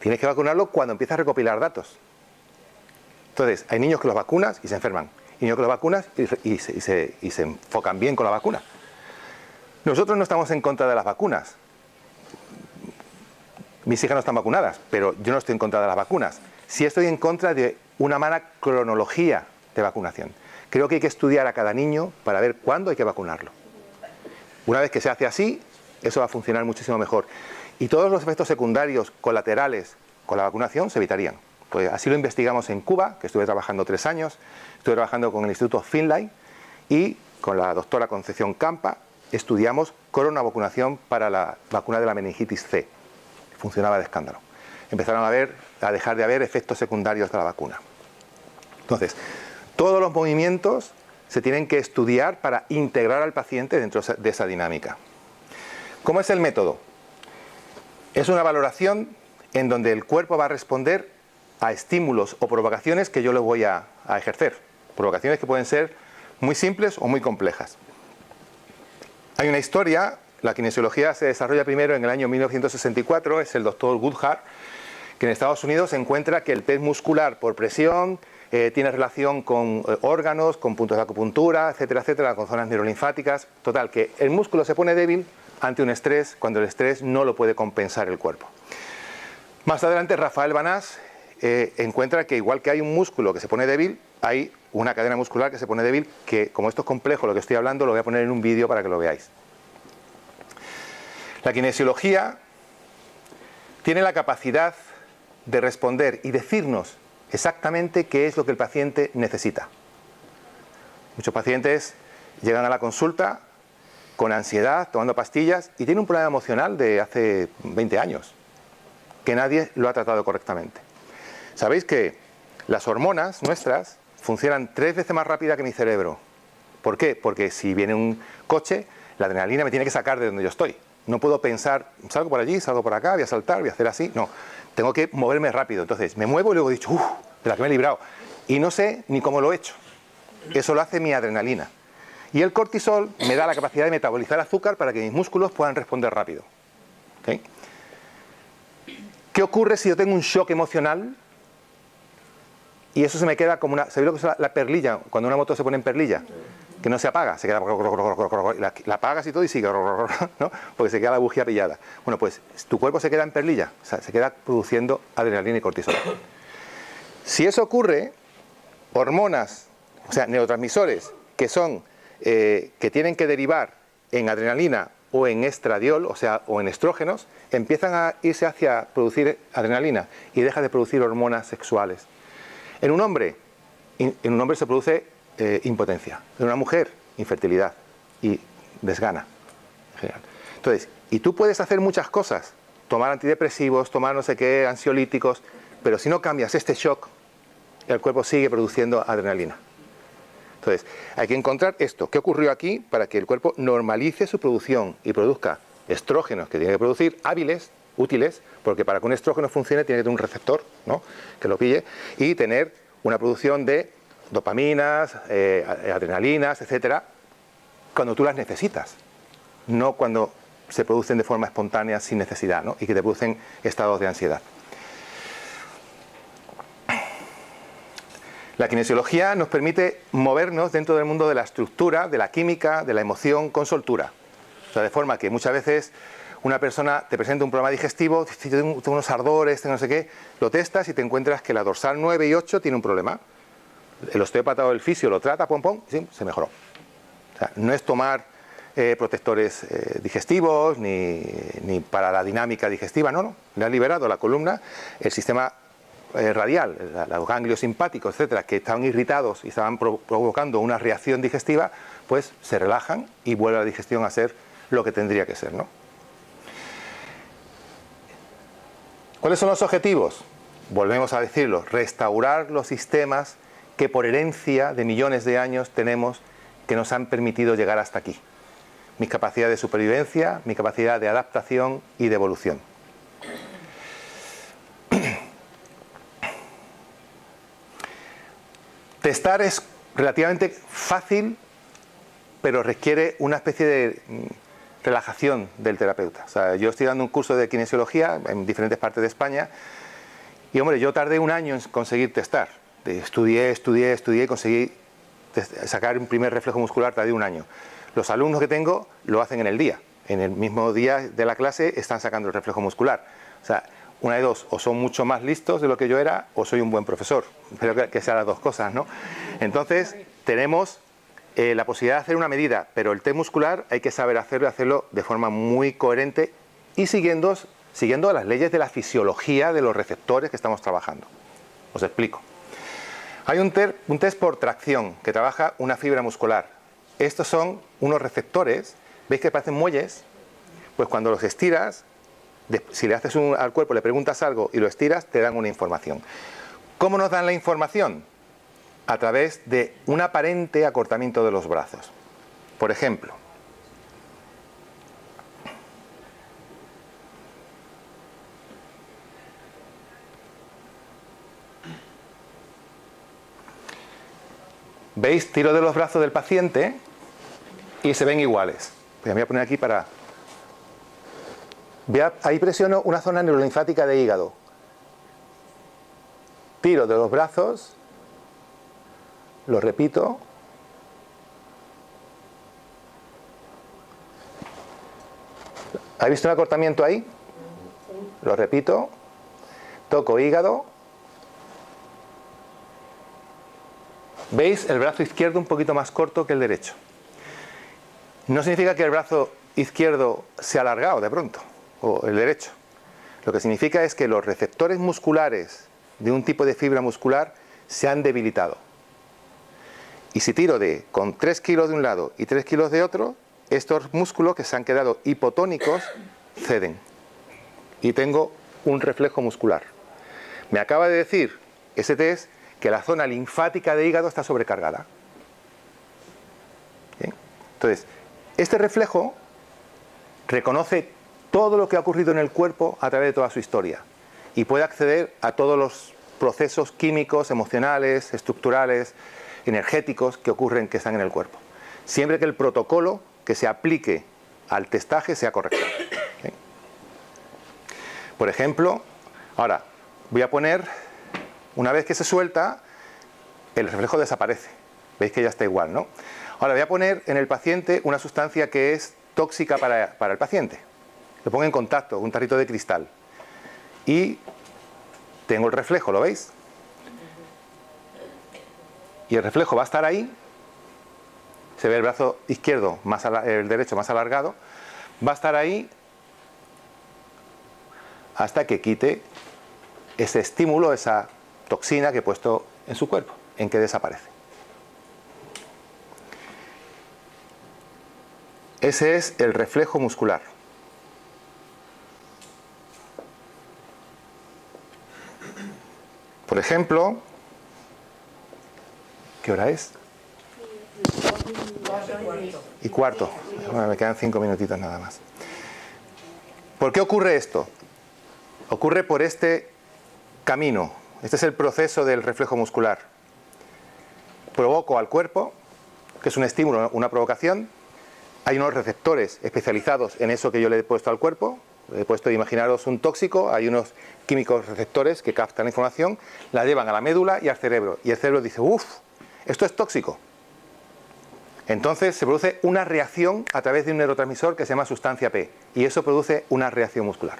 A: Tienes que vacunarlo cuando empieza a recopilar datos. Entonces, hay niños que los vacunas y se enferman. Y niños que los vacunas y se enfocan bien con la vacuna. Nosotros no estamos en contra de las vacunas. Mis hijas no están vacunadas, pero yo no estoy en contra de las vacunas. Sí estoy en contra de una mala cronología de vacunación. Creo que hay que estudiar a cada niño para ver cuándo hay que vacunarlo. Una vez que se hace así, eso va a funcionar muchísimo mejor. Y todos los efectos secundarios colaterales con la vacunación se evitarían. Pues así lo investigamos en Cuba, que estuve trabajando 3 años. Estuve trabajando con el Instituto Finlay y con la doctora Concepción Campa. Estudiamos coronavacunación para la vacuna de la meningitis C. Funcionaba de escándalo. Empezaron a dejar de haber efectos secundarios de la vacuna. Entonces, todos los movimientos se tienen que estudiar para integrar al paciente dentro de esa dinámica. ¿Cómo es el método? Es una valoración en donde el cuerpo va a responder a estímulos o provocaciones que yo les voy a ejercer. Provocaciones que pueden ser muy simples o muy complejas. Hay una historia, la kinesiología se desarrolla primero en el año 1964, es el doctor Goodhart, que en Estados Unidos encuentra que el test muscular por presión tiene relación con órganos, con puntos de acupuntura, etcétera, etcétera, con zonas neurolinfáticas. Total, que el músculo se pone débil ante un estrés cuando el estrés no lo puede compensar el cuerpo. Más adelante, Rafael Banás encuentra que igual que hay un músculo que se pone débil, hay una cadena muscular que se pone débil, que como esto es complejo lo que estoy hablando, lo voy a poner en un vídeo para que lo veáis. La kinesiología tiene la capacidad de responder y decirnos exactamente qué es lo que el paciente necesita. Muchos pacientes llegan a la consulta con ansiedad, tomando pastillas, y tienen un problema emocional de hace 20 años, que nadie lo ha tratado correctamente. ¿Sabéis que las hormonas nuestras funcionan 3 veces más rápida que mi cerebro? ¿Por qué? Porque si viene un coche, la adrenalina me tiene que sacar de donde yo estoy. No puedo pensar, salgo por allí, salgo por acá, voy a saltar, voy a hacer así. No, tengo que moverme rápido. Entonces me muevo y luego he dicho, de la que me he librado. Y no sé ni cómo lo he hecho. Eso lo hace mi adrenalina. Y el cortisol me da la capacidad de metabolizar azúcar para que mis músculos puedan responder rápido. ¿Okay? ¿Qué ocurre si yo tengo un shock emocional? Y eso se me queda como una... ¿Sabéis lo que es la perlilla? Cuando una moto se pone en perlilla, que no se apaga, se queda... La apagas y todo y sigue, ¿no? Porque se queda la bujía pillada. Bueno, pues tu cuerpo se queda en perlilla, o sea, se queda produciendo adrenalina y cortisol. Si eso ocurre, hormonas, o sea, neurotransmisores que son... que tienen que derivar en adrenalina o en estradiol, o sea, o en estrógenos, empiezan a irse hacia producir adrenalina y deja de producir hormonas sexuales. En un hombre se produce impotencia. En una mujer, infertilidad y desgana. En general. Entonces, y tú puedes hacer muchas cosas, tomar antidepresivos, tomar no sé qué, ansiolíticos, pero si no cambias este shock, el cuerpo sigue produciendo adrenalina. Entonces, hay que encontrar esto. ¿Qué ocurrió aquí para que el cuerpo normalice su producción y produzca estrógenos que tiene que producir, hábiles, útiles, porque para que un estrógeno funcione tiene que tener un receptor, ¿no?, que lo pille, y tener una producción de dopaminas, adrenalinas, etcétera, cuando tú las necesitas, no cuando se producen de forma espontánea sin necesidad, ¿no?, y que te producen estados de ansiedad. La kinesiología nos permite movernos dentro del mundo de la estructura, de la química, de la emoción con soltura. O sea, de forma que muchas veces una persona te presenta un problema digestivo, tengo unos ardores, tengo no sé qué, lo testas y te encuentras que la dorsal 9 y 8 tiene un problema. El osteópata o el fisio lo trata, pom, pom, sí, se mejoró. O sea, no es tomar protectores digestivos ni para la dinámica digestiva, no, le ha liberado la columna, el sistema radial, los ganglios simpáticos, etcétera, que estaban irritados y estaban provocando una reacción digestiva, pues se relajan y vuelve la digestión a ser lo que tendría que ser, ¿no? ¿Cuáles son los objetivos? Volvemos a decirlo, restaurar los sistemas que por herencia de millones de años tenemos, que nos han permitido llegar hasta aquí. Mi capacidad de supervivencia, mi capacidad de adaptación y de evolución. Testar es relativamente fácil, pero requiere una especie de relajación del terapeuta. O sea, yo estoy dando un curso de kinesiología en diferentes partes de España y, hombre, yo tardé un año en conseguir testar. Estudié y conseguí sacar un primer reflejo muscular, tardé un año. Los alumnos que tengo lo hacen en el día. En el mismo día de la clase están sacando el reflejo muscular. O sea, una de dos, o son mucho más listos de lo que yo era, o soy un buen profesor. Espero que sean las dos cosas, ¿no? Entonces, tenemos la posibilidad de hacer una medida, pero el test muscular hay que saber hacerlo y hacerlo de forma muy coherente y siguiendo las leyes de la fisiología de los receptores que estamos trabajando. Os explico. Hay un test por tracción que trabaja una fibra muscular. Estos son unos receptores, ¿veis que parecen muelles? Pues cuando los estiras, si le haces al cuerpo, le preguntas algo y lo estiras, te dan una información. ¿Cómo nos dan la información? A través de un aparente acortamiento de los brazos. Por ejemplo, ¿Veis? Tiro de los brazos del paciente y se ven iguales. Pues voy a poner aquí para... Ahí presiono una zona neurolinfática de hígado. Tiro de los brazos, lo repito. ¿Habéis visto un acortamiento ahí? Lo repito. Toco hígado. ¿Veis? El brazo izquierdo un poquito más corto que el derecho. No significa que el brazo izquierdo se ha alargado de pronto, o el derecho. Lo que significa es que los receptores musculares de un tipo de fibra muscular se han debilitado. Y si tiro con 3 kilos de un lado y 3 kilos de otro, estos músculos que se han quedado hipotónicos ceden. Y tengo un reflejo muscular. Me acaba de decir ese test que la zona linfática de hígado está sobrecargada. ¿Bien? Entonces, este reflejo reconoce todo lo que ha ocurrido en el cuerpo a través de toda su historia y puede acceder a todos los procesos químicos, emocionales, estructurales, energéticos que están en el cuerpo. Siempre que el protocolo que se aplique al testaje sea correcto. ¿Bien? Por ejemplo, ahora voy a poner, una vez que se suelta, el reflejo desaparece. Veis que ya está igual, ¿no? Ahora voy a poner en el paciente una sustancia que es tóxica para el paciente. Lo pongo en contacto, un tarrito de cristal. Y tengo el reflejo, ¿lo veis? Y el reflejo va a estar ahí. Se ve el brazo izquierdo, el derecho más alargado. Va a estar ahí hasta que quite ese estímulo, esa toxina que he puesto en su cuerpo, en que desaparece. Ese es el reflejo muscular. Por ejemplo, ¿qué hora es? Y cuarto. Bueno, me quedan 5 minutitos nada más. ¿Por qué ocurre esto? Ocurre por este camino. Este es el proceso del reflejo muscular. Provoco al cuerpo, que es un estímulo, una provocación. Hay unos receptores especializados en eso que yo le he puesto al cuerpo. Le he puesto, imaginaros, un tóxico. Hay unos químicos receptores que captan la información, la llevan a la médula y al cerebro. Y el cerebro dice, uff, esto es tóxico. Entonces se produce una reacción a través de un neurotransmisor que se llama sustancia P. Y eso produce una reacción muscular.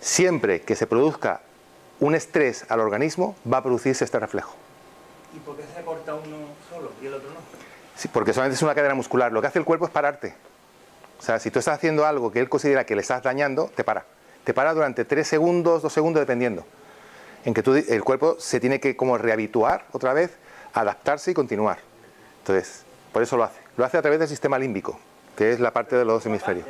A: Siempre que se produzca un estrés al organismo, va a producirse este reflejo.
D: ¿Y por qué se corta uno solo y el otro no?
A: Sí, porque solamente es una cadena muscular. Lo que hace el cuerpo es pararte. O sea, si tú estás haciendo algo que él considera que le estás dañando, te para. Te para durante 3 segundos, 2 segundos, dependiendo. En que el cuerpo se tiene que como rehabituar otra vez, adaptarse y continuar. Entonces, por eso lo hace. Lo hace a través del sistema límbico, que es la parte de los hemisferios.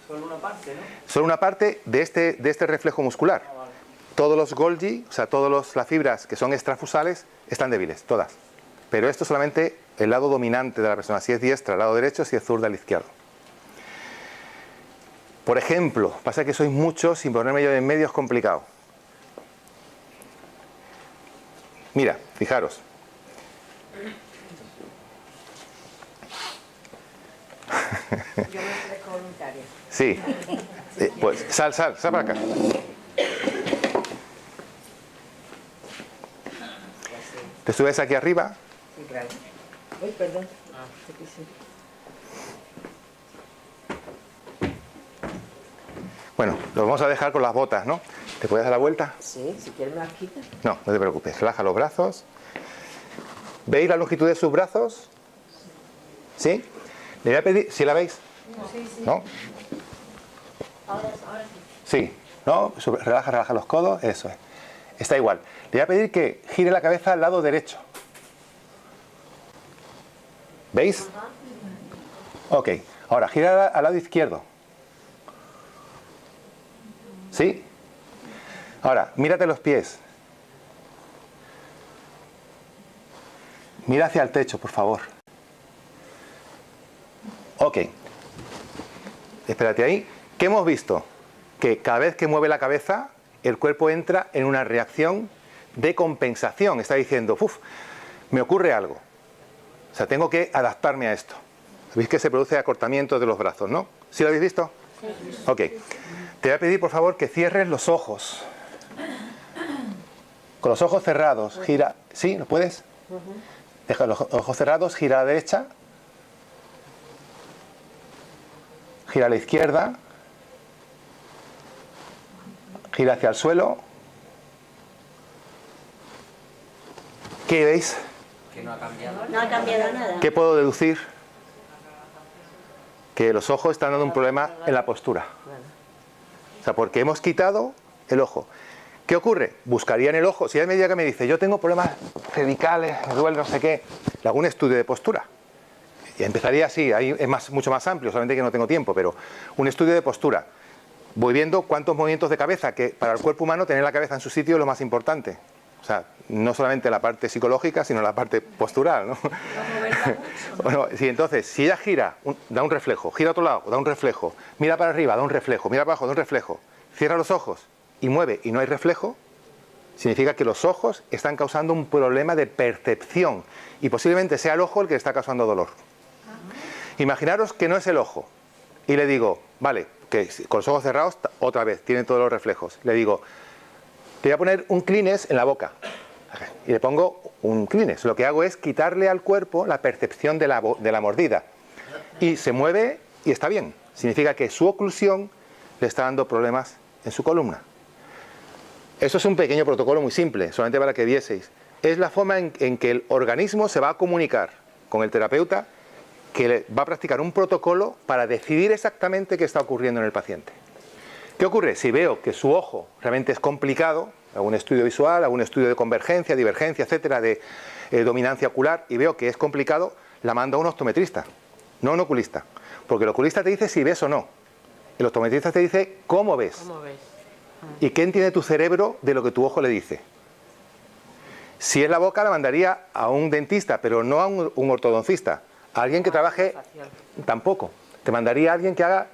D: Solo una parte, ¿no?
A: Solo una parte de este reflejo muscular.
D: Vale.
A: Todos los Golgi, o sea, las fibras que son extrafusales, están débiles, todas. Pero esto es solamente el lado dominante de la persona. Si es diestra, el lado derecho; si es zurda, el izquierdo. Por ejemplo, pasa que sois muchos, sin ponerme yo en medio es complicado. Mira, fijaros.
E: Yo me ofrezco voluntaria.
A: Sí. Pues sal para acá. Te subes aquí arriba.
E: Sí, claro. Uy, perdón.
A: Bueno, lo vamos a dejar con las botas, ¿no? ¿Te puedes dar la vuelta?
E: Sí, si quieres me las quitas.
A: No, no te preocupes. Relaja los brazos. ¿Veis la longitud de sus brazos? ¿Sí? Le voy a pedir... ¿Sí la veis? ¿No?
B: Ahora sí.
A: Sí. ¿No? Relaja los codos. Eso es. Está igual. Le voy a pedir que gire la cabeza al lado derecho. ¿Veis? Ok. Ahora, gira al lado izquierdo. ¿Sí? Ahora, mírate los pies. Mira hacia el techo, por favor. Ok. Espérate ahí. ¿Qué hemos visto? Que cada vez que mueve la cabeza, el cuerpo entra en una reacción de compensación. Está diciendo, uff, me ocurre algo. O sea, tengo que adaptarme a esto. ¿Veis que se produce acortamiento de los brazos, no? ¿Sí lo habéis visto? Sí. Ok. Te voy a pedir, por favor, que cierres los ojos. Con los ojos cerrados, gira... ¿Sí? ¿Lo puedes? Deja los ojos cerrados, gira a la derecha. Gira a la izquierda. Gira hacia el suelo. ¿Qué veis?
D: Que no ha cambiado.
B: No ha cambiado nada.
A: ¿Qué puedo deducir? Que los ojos están dando un problema en la postura. O sea, porque hemos quitado el ojo. ¿Qué ocurre? Buscaría en el ojo. Si hay media que me dice, yo tengo problemas cervicales, me duele no sé qué, le hago un estudio de postura. Y empezaría así, ahí es mucho más amplio, solamente que no tengo tiempo, pero un estudio de postura. Voy viendo cuántos movimientos de cabeza, que para el cuerpo humano tener la cabeza en su sitio es lo más importante. O sea, no solamente la parte psicológica, sino la parte postural, ¿no? Bueno, sí, entonces, si ella gira, da un reflejo, gira a otro lado, da un reflejo, mira para arriba, da un reflejo, mira para abajo, da un reflejo, cierra los ojos y mueve y no hay reflejo, significa que los ojos están causando un problema de percepción y posiblemente sea el ojo el que está causando dolor. Imaginaros que no es el ojo y le digo, vale, que con los ojos cerrados, otra vez, tienen todos los reflejos, le digo, te voy a poner un Kleenex en la boca y le pongo un Kleenex. Lo que hago es quitarle al cuerpo la percepción de la mordida y se mueve y está bien. Significa que su oclusión le está dando problemas en su columna. Eso es un pequeño protocolo muy simple, solamente para que vieseis. Es la forma en que el organismo se va a comunicar con el terapeuta, que va a practicar un protocolo para decidir exactamente qué está ocurriendo en el paciente. ¿Qué ocurre? Si veo que su ojo realmente es complicado, algún estudio visual, algún estudio de convergencia, divergencia, etcétera, de dominancia ocular, y veo que es complicado, la mando a un optometrista, no a un oculista. Porque el oculista te dice si ves o no. El optometrista te dice cómo ves.
E: ¿Cómo ves?
A: ¿Y qué entiende tu cerebro de lo que tu ojo le dice? Si es la boca, la mandaría a un dentista, pero no a un ortodoncista. A alguien que trabaje,
E: facial.
A: tampoco. Te mandaría a alguien que haga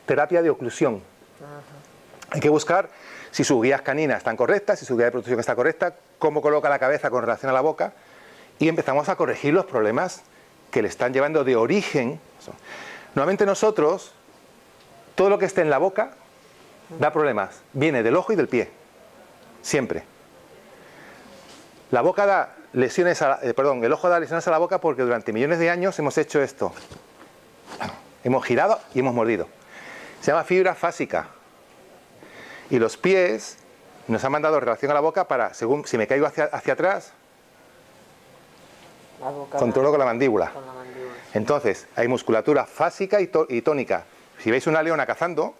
A: terapia de oclusión. Hay que buscar si sus guías caninas están correctas, si su guía de protección está correcta, cómo coloca la cabeza con relación a la boca, y empezamos a corregir los problemas que le están llevando de origen. Normalmente nosotros, todo lo que esté en la boca da problemas, viene del ojo y del pie, siempre. La boca da lesiones, el ojo da lesiones a la boca porque durante millones de años hemos hecho esto. Hemos girado y hemos mordido. Se llama fibra fásica. Y los pies nos han mandado relación a la boca para, según si me caigo hacia atrás,
E: La boca
A: controlo con la mandíbula.
E: con la mandíbula.
A: Entonces, hay musculatura fásica y tónica. Si veis una leona cazando,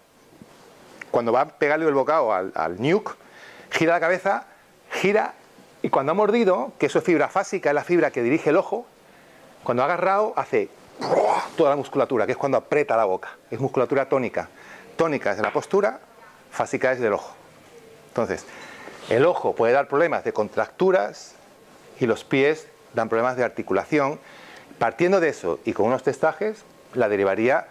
A: cuando va a pegarle el bocado al ñuc, gira la cabeza, gira, y cuando ha mordido, que eso es fibra fásica, es la fibra que dirige el ojo, cuando ha agarrado, hace toda la musculatura, que es cuando aprieta la boca. Es musculatura tónica. Tónica es de la postura, fásica es del ojo. Entonces, el ojo puede dar problemas de contracturas y los pies dan problemas de articulación. Partiendo de eso y con unos testajes, la derivaría,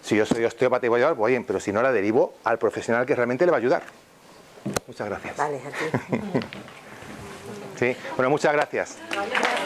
A: si yo soy osteópata y voy a llevar, voy bien, pero si no, la derivo al profesional que realmente le va a ayudar. Muchas gracias.
E: Vale, a ti.
A: Sí, bueno, muchas gracias.
B: Vale.